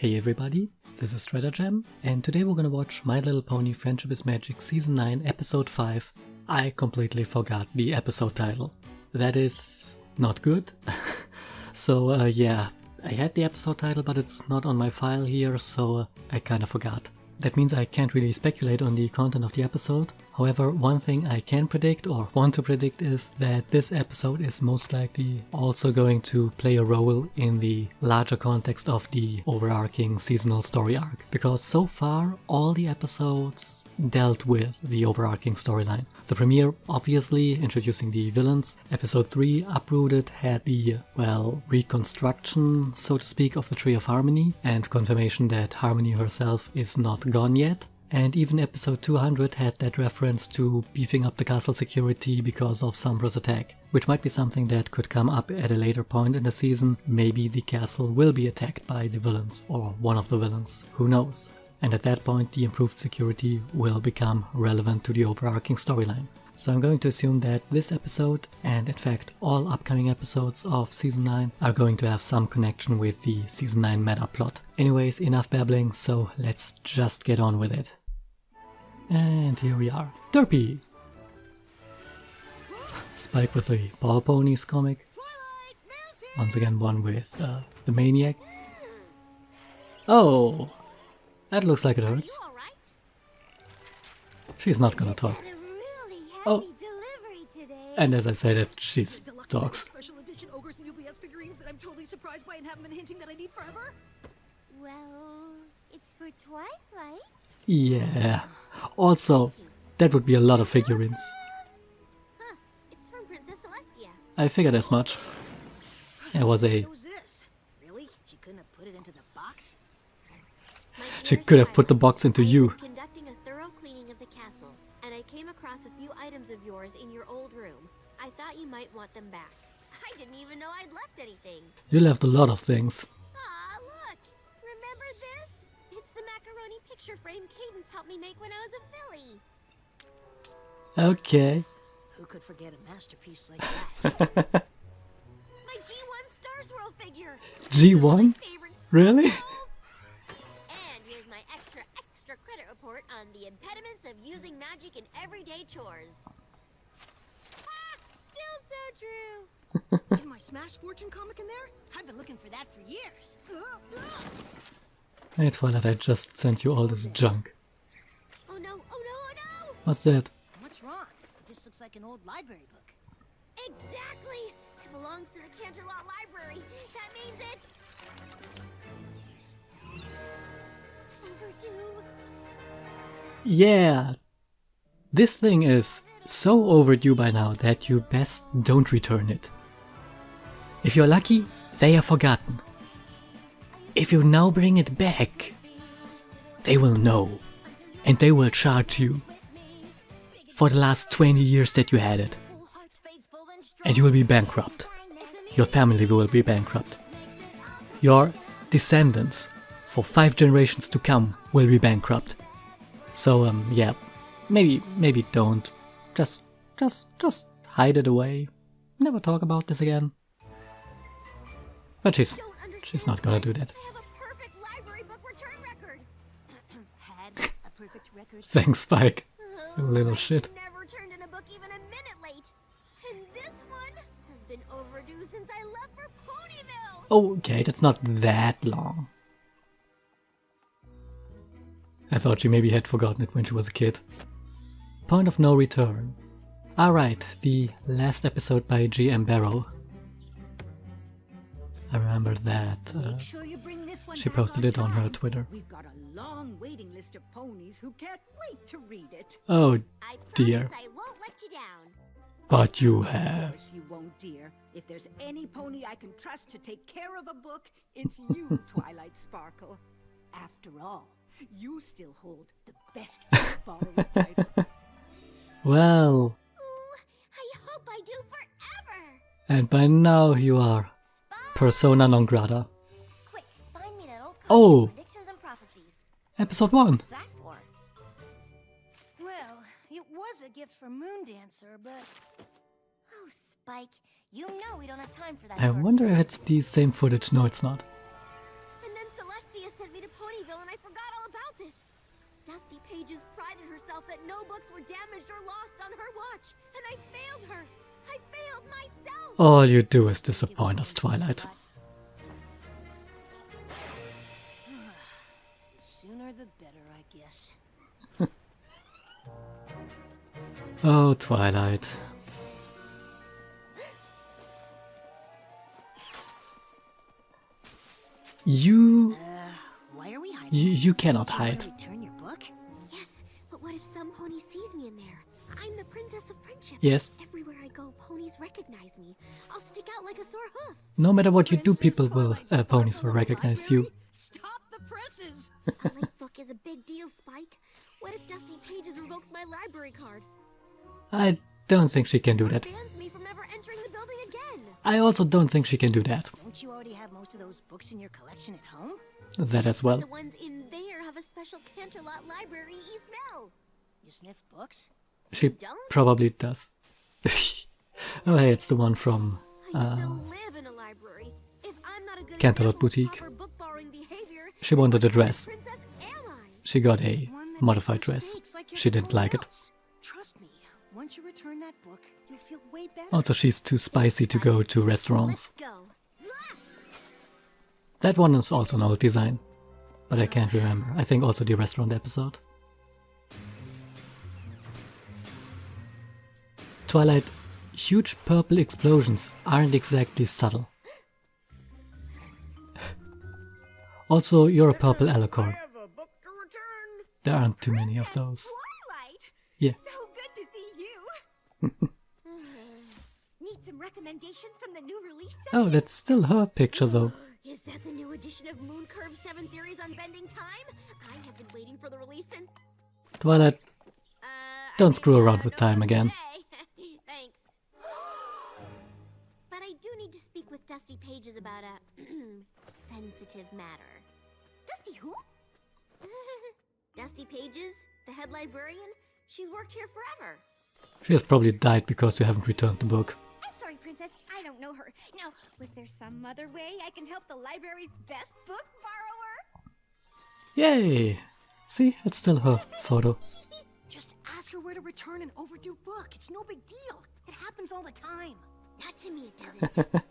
Hey everybody, this is Stratagem, and today we're gonna watch My Little Pony Friendship is Magic Season 9 Episode 5. I completely forgot the episode title. That is not good. So yeah, I had the episode title but it's not on my file here, so I kinda forgot. That means I can't really speculate on the content of the episode. However, one thing I can predict or want to predict is that this episode is most likely also going to play a role in the larger context of the overarching seasonal story arc. Because so far, all the episodes dealt with the overarching storyline. The premiere, obviously, introducing the villains. Episode 3, Uprooted, had the, well, reconstruction, so to speak, of the Tree of Harmony and confirmation that Harmony herself is not gone yet. And even episode 200 had that reference to beefing up the castle security because of Sombra's attack, which might be something that could come up at a later point in the season. Maybe the castle will be attacked by the villains, or one of the villains, who knows. And at that point the improved security will become relevant to the overarching storyline. So I'm going to assume that this episode, and in fact all upcoming episodes of Season 9, are going to have some connection with the Season 9 meta plot. Anyways, enough babbling, so let's just get on with it. And here we are. Derpy! Spike with the Ball Ponies comic. Once again one with the Maniac. Oh! That looks like it hurts. She's not gonna talk. Oh! And as I said it, she talks. Special edition ogres and UBS figurines that I'm totally surprised by and haven't been hinting that I need forever. Well, it's for Twilight. Yeah. Also, that would be a lot of figurines. Huh, it's from Princess Celestia. I figured as much. There was a... Who's this? Really? She couldn't have put it into the box? She could have put the box into you. Conducting a thorough cleaning of the castle, and I came across a few items of yours in your old room. I thought you might want them back. I didn't even know I'd left anything. You left a lot of things. Ah, look! Remember this? It's the macaroni picture frame Cadence helped me make when I was a filly. Okay. Who could forget a masterpiece like that? My G1 Star Swirl figure. G1? Really? And here's my extra credit report on the impediments of using magic in everyday chores. Ah, still so true. Is my Smash Fortune comic in there? I've been looking for that for years. Hey Twilight, I just sent you all this junk. Oh no, oh no, oh no! What's that? What's wrong? It just looks like an old library book. Exactly! It belongs to the Canterlot Library. That means it's... overdue. Yeah! This thing is so overdue by now that you best don't return it. If you're lucky, they are forgotten. If you now bring it back, they will know, and they will charge you for the last 20 years that you had it. And you will be bankrupt. Your family will be bankrupt. Your descendants, for 5 generations to come, will be bankrupt. So, yeah, maybe don't. Just hide it away. Never talk about this again. But she's not gonna do that. I have a perfect library book return record. Had a perfect record. Thanks, Spike. You little shit. I've never turned in a book even a minute late. And this one has been overdue since I left for Ponyville. Okay, that's not that long. I thought she maybe had forgotten it when she was a kid. Point of no return. Alright, the last episode by GM Berrow. I remember that Sure you bring this one she back posted it on her time. Twitter. We've got a long waiting list of ponies who can't wait to read it. Oh I dear. promise I won't let you down. But you Of have. course you won't, dear. If there's any pony I can trust to take care of a book, it's you, Twilight Sparkle. After all, you still hold the best borrowing title. Well, Ooh, I hope I do forever. and by now you are persona non grata. Quick, find me that old Oh. predictions and prophecies. Episode 1. What's that for? Well, it was a gift from Moondancer, but... Oh, Spike, you know we don't have time for that. I sort of wonder thing. if it's the same footage. No, it's not. And then Celestia sent me to Ponyville and I forgot all about this. Dusty Pages prided herself that no books were damaged or lost on her watch, and I failed her. I failed myself. All you do is disappoint us, Twilight. The sooner the better, I guess. Oh, Twilight. Why are we hiding? You cannot hide. Return your book? Yes, but what if some pony sees me in there? I'm the Princess of Friendship. Yes. Everywhere I go, ponies recognize me. I'll stick out like a sore hoof. No matter what you do, people will, ponies will recognize you. Stop the presses! A late book is a big deal, Spike. What if Dusty Pages revokes my library card? I don't think she can do that. Bans me from ever entering the building again. I also don't think she can do that. Don't you already have most of those books in your collection at home? That as well. The ones in there have a special Canterlot library-y smell. You sniff books? She Don't? probably does. Oh hey, it's the one from I still live in a library. If I'm not a good Canterlot example of Boutique. proper book-borrowing behavior, She wanted a what kind of dress. princess am I? She got a One that modified makes dress. mistakes like She didn't everyone like it. else. Trust me, once you return that book, you'll feel way better. Also, she's too spicy to go to restaurants. Let's go. That one is also an old design, but I can't remember. I think also the restaurant episode. Twilight, huge purple explosions aren't exactly subtle. Also, you're a purple alicorn. have a book to return. There aren't too many of those. Twilight. Yeah. So good to see you. Need some recommendations from the new release section? Oh, that's still her picture though. Is that the new edition of Moon Curve's 7 Theories on Bending Time? I have been waiting for the release and... Twilight, don't screw around with no time one again. today. Thanks. But I do need to speak with Dusty Pages about a sensitive matter. Dusty who? Dusty Pages, the head librarian. She's worked here forever. She has probably died because you haven't returned the book. I'm sorry, Princess. I don't know her. Now, was there some other way I can help the library's best book borrower? Yay! See, it's still her photo. Just ask her where to return an overdue book. It's no big deal. It happens all the time. Not to me, it doesn't.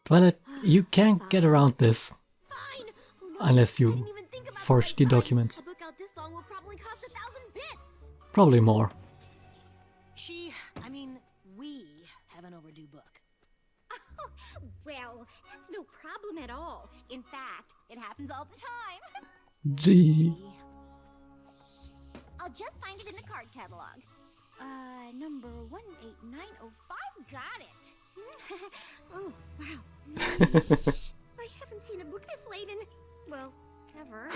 Twilight, you can't get around this Fine. Look, unless I you didn't even think about forge the fine. documents. A book out this long will probably cost 1,000 bits. Probably more. We have an overdue book. Oh, well, that's no problem at all. In fact, it happens all the time. Gee. I'll just find it in the card catalog. Number 18905. Got it. Oh, wow. Nice. I haven't seen a book this late in, well, ever.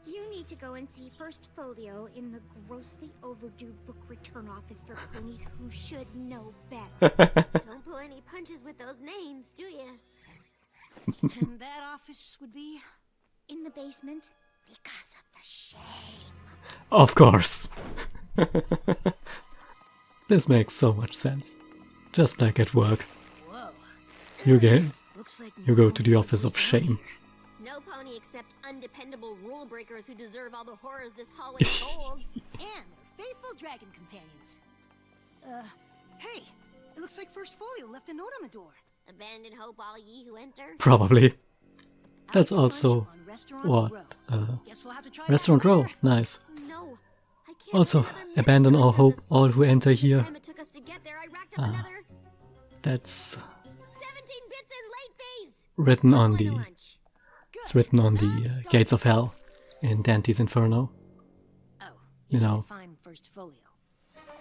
You need to go and see First Folio in the grossly overdue book return office for ponies who should know better. Don't pull any punches with those names, do you? And that office would be? In the basement because of the shame. Of course. This makes so much sense. Just like at work. Whoa. Looks like You go to the office of shame. No pony except undependable rule breakers who deserve all the horrors this hallway holds. And their faithful dragon companions. Hey, it looks like First Folio left a note on the door. Abandon hope, all ye who enter. Probably. That's Out to also lunch on Restaurant what? Row. Guess we'll have to try that Restaurant Row. later. Nice. No, I can't. Also, wait another minute abandon to all return hope, this all book. who enter The here. time it took us to get there, I racked up another That's 17 bits in late fees. written on Going to the lunch. it's written on the gates of hell in Dante's Inferno. Oh, You need know. to find First Folio.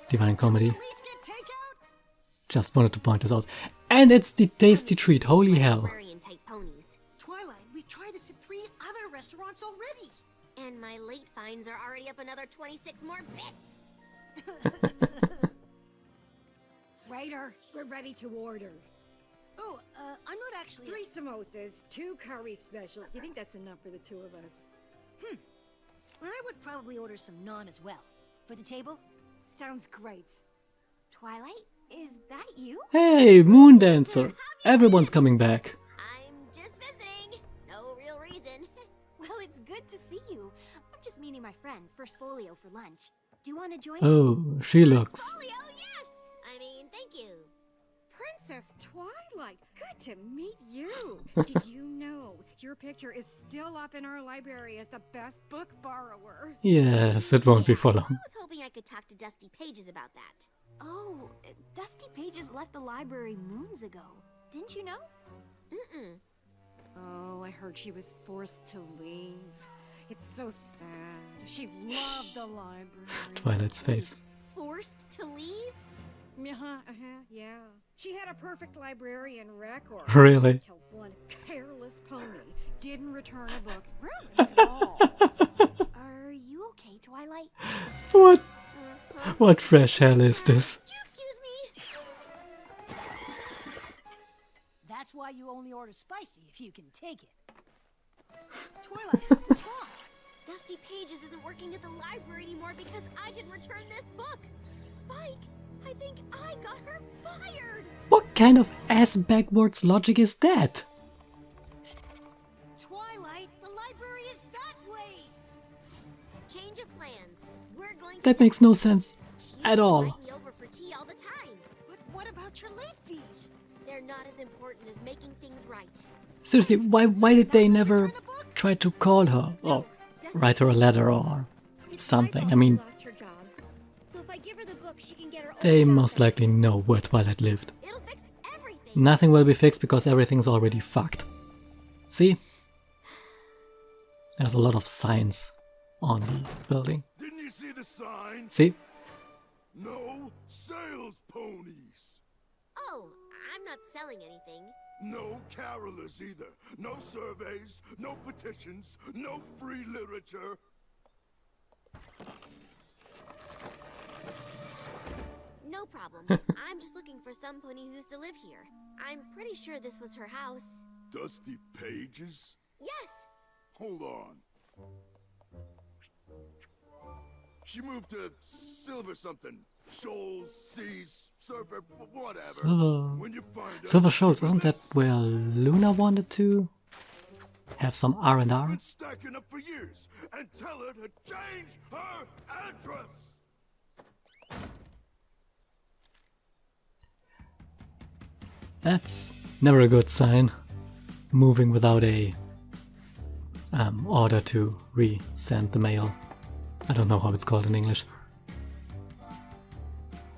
Divine Comedy. At least get takeout? Just wanted to point this out. And it's the tasty treat, holy hell. Librarian-type ponies. Twilight, we've tried this at 3 other restaurants already. And my late fines are already up another 26 more bits. Waiter, we're ready to order. Oh, I'm not actually... 3 samosas, 2 curry specials. Do you think that's enough for the 2 of us? I would probably order some naan as well. For the table? Sounds great. Twilight, is that you? Hey, Moon Dancer! Everyone's coming back. I'm just visiting. No you. I'm just meeting my friend, First Folio, for lunch. Do you want to join us? Oh, she looks... Folio, yes! I mean, thank you. Princess Twilight, good to meet you. Did you know your picture is still up in our library as the best book borrower? Yes, it won't be for I long. was hoping I could talk to Dusty Pages about that. Oh, Dusty Pages left the library moons ago. Didn't you know? Mm-mm. Oh, I heard she was forced to leave. It's so sad. She loved the library. Twilight's face. Forced to leave? Yeah. She had a perfect librarian record. Really? Until one careless pony didn't return a book. Really at all. Are you okay, Twilight? What? Huh? What fresh hell is this? Would you excuse me? That's why you only order spicy if you can take it. Twilight, what's wrong? Dusty Pages isn't working at the library anymore because I didn't return this book. Spike, I think I got her fired. What kind of ass backwards logic is that? Twilight, the library is that way. Change of plans. We're going to That makes no sense She at all. invite me over for tea all the time. But what about your late fees? They're not as important as making things right. Seriously, why did they never try to call her? Or write her a letter or something? I mean, Lost her job. So if I give her the book, she can get her own they job most back. likely know where Twilight lived. It'll fix everything. Nothing will be fixed because everything's already fucked. See? There's a lot of signs on the building. Didn't you see the sign? See? No sales ponies. Oh, I'm not selling anything. No carolers either. No surveys, no petitions, no free literature. No problem. I'm just looking for some pony who used to live here. I'm pretty sure this was her house. Dusty Pages? Yes. Hold on. She moved to Silver something. Shoals, Seas, Surfer, whatever. When you find her, Silver Shoals, isn't that this. where Luna wanted to have some R&R? Been stacking up for years, and tell her to change her address. That's never a good sign. Moving without a order to resend the mail. I don't know how it's called in English.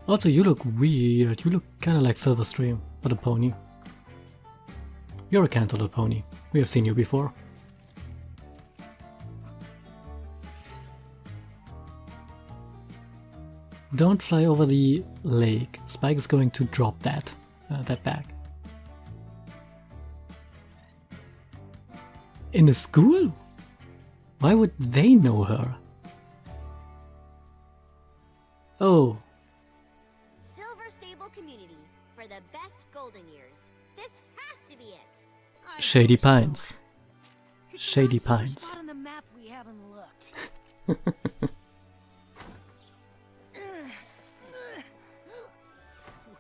Also, you look weird. You look kind of like Silverstream, but a pony. You're a cantaloupe pony. We have seen you before. Don't fly over the lake. Spike is going to drop that bag. In the school? Why would they know her? Oh, Silver Stable Community for the best golden years. This has to be it. I Shady hope so. Pines. It's Shady the first Pines. spot on the map we haven't looked.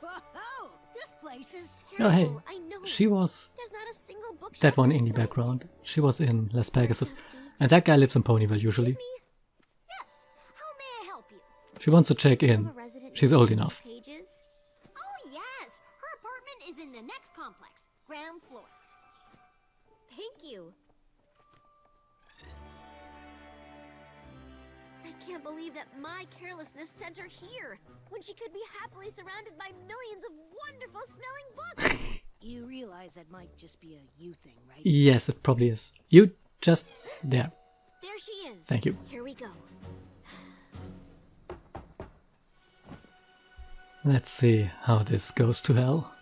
Whoa, this place is Oh hey, Terrible, I know. she was There's not a single bookshop that one in in the sight. background. She was in Las Pegasus. Dusty. And that guy lives in Ponyville usually. Me? Yes. How may I help you? She wants to check Have in. a resident She's named old Dusty enough. Pages? Oh, yes. Her apartment is in the next complex, ground floor. Thank you. I can't believe that my carelessness sent her here, when she could be happily surrounded by millions of wonderful smelling books. You realize that might just be a you thing, right? Yes, it probably is. You just there. There she is. Thank you. Here we go. Let's see how this goes to hell.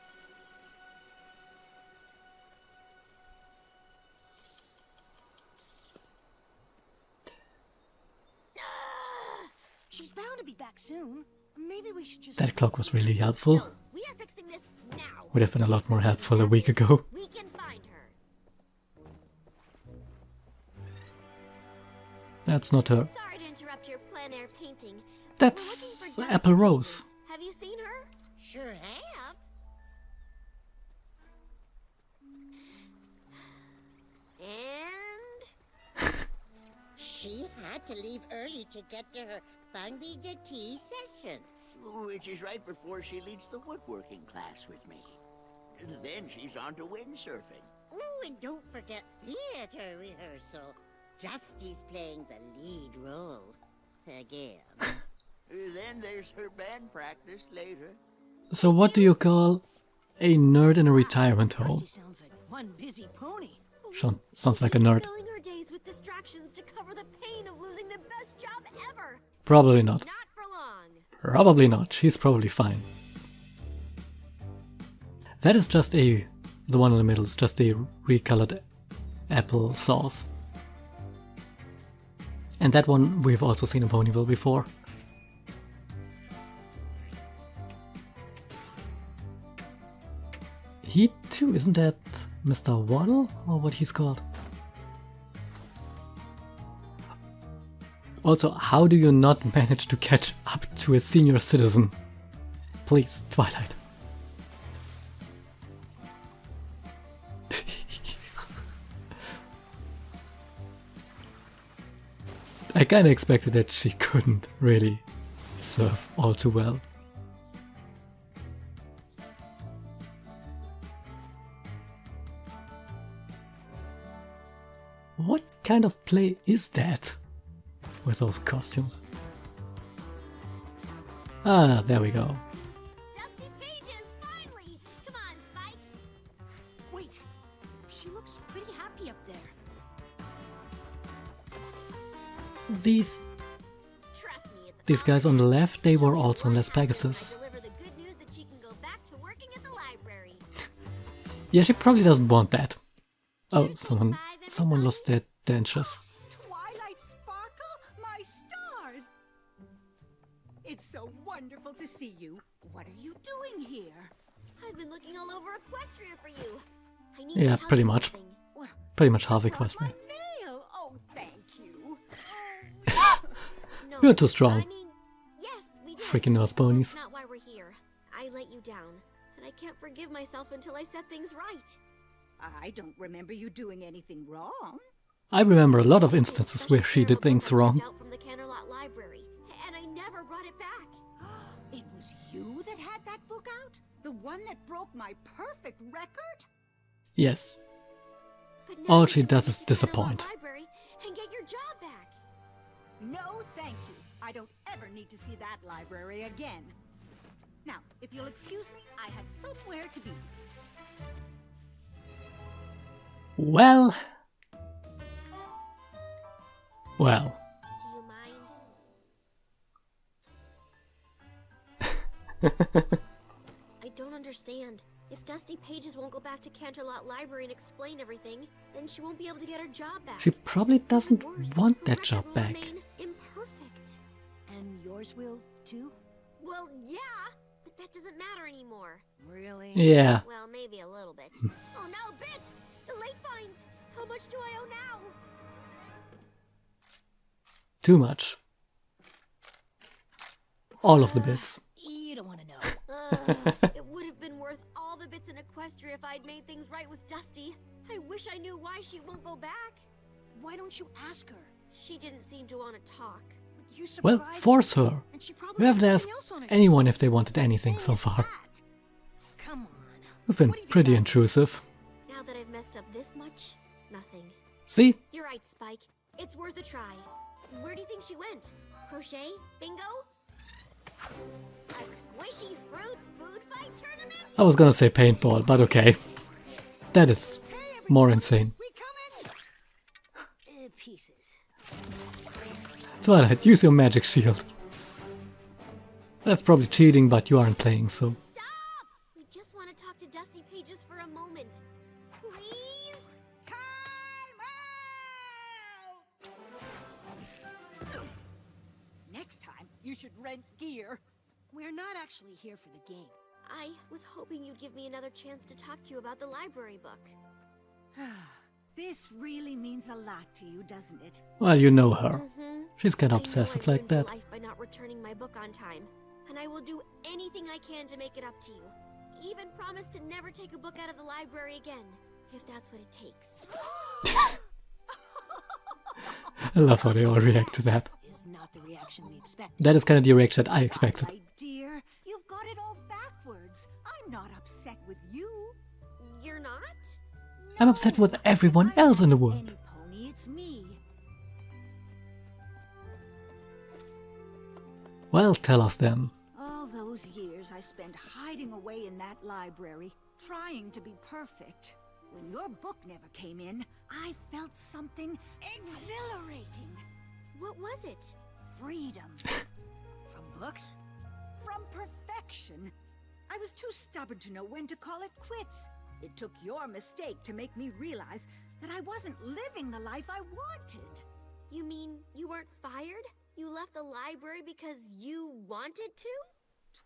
She's bound to be back soon. Maybe we should just... That clock was really helpful. No, we are fixing this now. Would have been a lot more helpful a week ago. We can find her. That's not her. Sorry to interrupt your plein air painting. That's We're looking for Apple Dusty Rose. Pages. Have you seen her? Sure have. And She had to leave early to get to her Bangby de tea session. Which is right before she leads the woodworking class with me. Then she's on to windsurfing. Oh, and don't forget theater rehearsal. Dusty's playing the lead role. Again. Then there's her band practice later. So what do you call a nerd in a retirement home? Dusty sounds like one busy pony. Sounds like a nerd. Filling her days with distractions to cover the pain of losing the best job ever. Probably not. Not for long. Probably not. She's probably fine. That is just the one in the middle is just a recolored apple sauce. And that one we've also seen in Ponyville before. He too, isn't that Mr. Waddle or what he's called? Also, how do you not manage to catch up to a senior citizen? Please, Twilight. I kinda expected that she couldn't really surf all too well. What kind of play is that with those costumes? Ah, there we go. Dusty Pages, finally! Come on, Spike. Wait, she looks pretty happy up there. These Trust me, it's These guys on the left, they were also on Las Pegasus. deliver the good news that she can go back to working at the library. Yeah, she probably doesn't want that. Oh, someone lost their dentures. Twilight Sparkle, my stars! It's so wonderful to see you. What are you doing here? I've been looking all over Equestria for you. I need Yeah, to tell pretty you much. something. Pretty much half Brought Equestria. my mail. Oh, thank you. No, You're too strong. I mean, yes, we did. Freaking Earth But ponies. that's not why we're here. I let you down, and I can't forgive myself until I set things right. I don't remember you doing anything wrong. I remember a lot of instances where she did things wrong. Out from the Canterlot Library, and I never brought it back. It was you that had that book out? The one that broke my perfect record? Yes. But now All you she can does go is to the Canterlot disappoint. Library and get your job back. No, thank you. I don't ever need to see that library again. Now, if you'll excuse me, I have somewhere to be. Well. Well. Do you mind? I don't understand. If Dusty Pages won't go back to Canterlot Library and explain everything, then she won't be able to get her job back. She probably doesn't Worse, want her that record job will back. remain imperfect. And yours will, too? Well, yeah, but that doesn't matter anymore. Really? Yeah. Well, maybe a little bit. Oh no, Bits! The late fines! How much do I owe now? Too much. All of the bits. You don't want to know. It would have been worth all the bits in Equestria if I'd made things right with Dusty. I wish I knew why she won't go back. Why don't you ask her? She didn't seem to want to talk. You Well, surprised force her, her. and she We probably haven't has asked something else on her anyone if they wanted anything so Hey, far. Pat. Come on. We've been What have you pretty done? intrusive. Now that I've messed up this much, nothing. See? You're right, Spike. It's worth a try. Where do you think she went? Crochet? Bingo? A squishy fruit food fight tournament? I was gonna say paintball, but okay. That is more insane. We come in pieces. Twilight, use your magic shield. That's probably cheating, but you aren't playing, so... Stop! We just want to talk to Dusty Pages for a moment. Please? Time out! Next time, you should rent gear. We're not actually here for the game. I was hoping you'd give me another chance to talk to you about the library book. This really means a lot to you, doesn't it? Well, you know her. Mm-hmm. She's kinda I know obsessive I like ruined your that. life by not returning my book on time, and I will do anything I can to make it up to you. Even promise to never take a book out of the library again, if that's what it takes. I love how they all react to that. Is not the reaction we expected. That is kind of the reaction I expected. Twilight, dear, you've got it all backwards. I'm not upset with you. You're not? I'm upset with everyone else in the world. Any pony, it's me. Well, tell us then. All those years I spent hiding away in that library, trying to be perfect. When your book never came in, I felt something exhilarating. What was it? Freedom. From books? From perfection. I was too stubborn to know when to call it quits. It took your mistake to make me realize that I wasn't living the life I wanted. You mean you weren't fired? You left the library because you wanted to?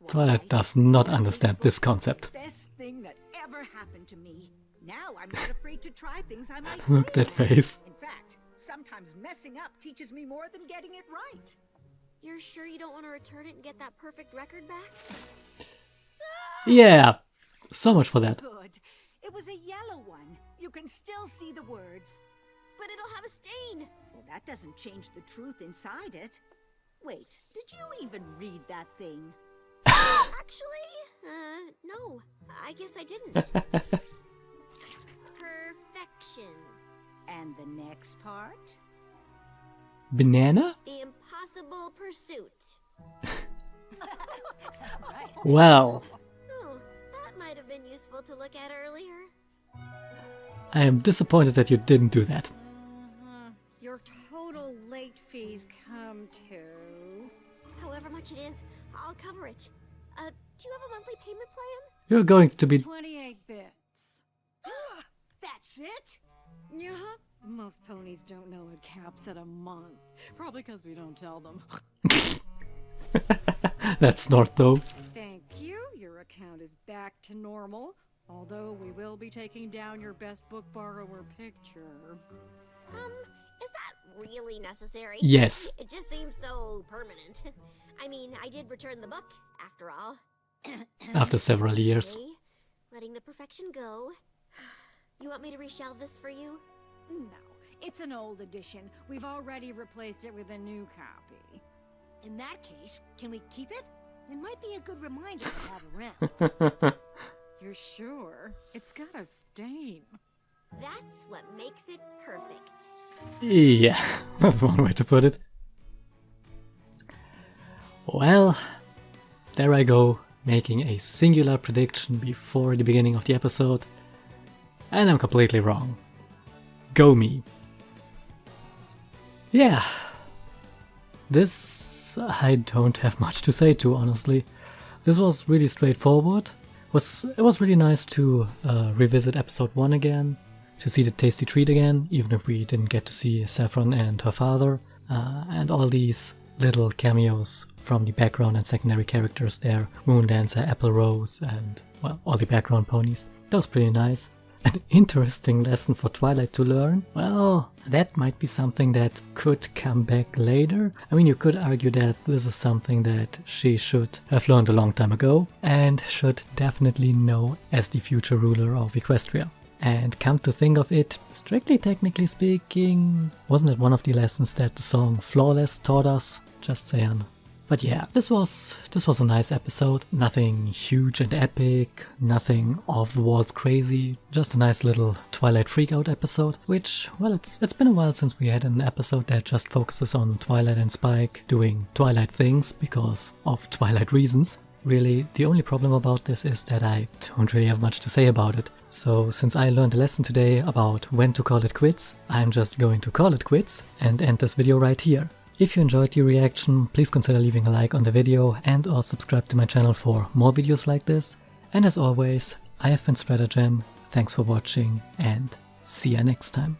Twilight does not understand this concept. Best thing that ever happened to me. Now I'm not afraid to try things I might Look at that fail at. face. In fact, sometimes messing up teaches me more than getting it right. You're sure you don't want to return it and get that perfect record back? Yeah, so much for that. Good. It was a yellow one. You can still see the words. But it'll have a stain. Well, that doesn't change the truth inside it. Wait, did you even read that thing? Actually, no. I guess I didn't. Perfection. And the next part? Banana? The impossible pursuit. Well, Oh, that might have been useful to look at earlier. I am disappointed that you didn't do that. Your total late fees come to... However much it is, I'll cover it. Do you have a monthly payment plan? You're going to be... 28 bits. That's it? Yeah, most ponies don't know it caps at a month. Probably because we don't tell them. That snort though. Thank you. Your account is back to normal. Although we will be taking down your best book borrower picture. Is that really necessary? Yes. It just seems so permanent. I mean, I did return the book, after all. After several years. Okay, letting the perfection go. You want me to reshelve this for you? No, it's an old edition. We've already replaced it with a new copy. In that case, can we keep it? It might be a good reminder to have around. You're sure? It's got a stain. That's what makes it perfect. Yeah, that's one way to put it. Well, there I go, making a singular prediction before the beginning of the episode. And I'm completely wrong. Go me. Yeah. This I don't have much to say to, honestly. This was really straightforward. It was really nice to revisit episode 1 again, to see the tasty treat again, even if we didn't get to see Saffron and her father, and all these little cameos from the background and secondary characters there, Moondancer, Apple Rose, and, well, all the background ponies. That was pretty nice. An interesting lesson for Twilight to learn? Well, that might be something that could come back later. I mean, you could argue that this is something that she should have learned a long time ago and should definitely know as the future ruler of Equestria. And come to think of it, strictly technically speaking, wasn't it one of the lessons that the song Flawless taught us? Just saying. But yeah, this was a nice episode. Nothing huge and epic, nothing off the walls crazy, just a nice little Twilight freakout episode, which, well, it's been a while since we had an episode that just focuses on Twilight and Spike doing Twilight things because of Twilight reasons. Really, the only problem about this is that I don't really have much to say about it. So since I learned a lesson today about when to call it quits, I'm just going to call it quits and end this video right here. If you enjoyed the reaction, please consider leaving a like on the video and or subscribe to my channel for more videos like this. And as always, I have been Stratagem, thanks for watching and see ya next time.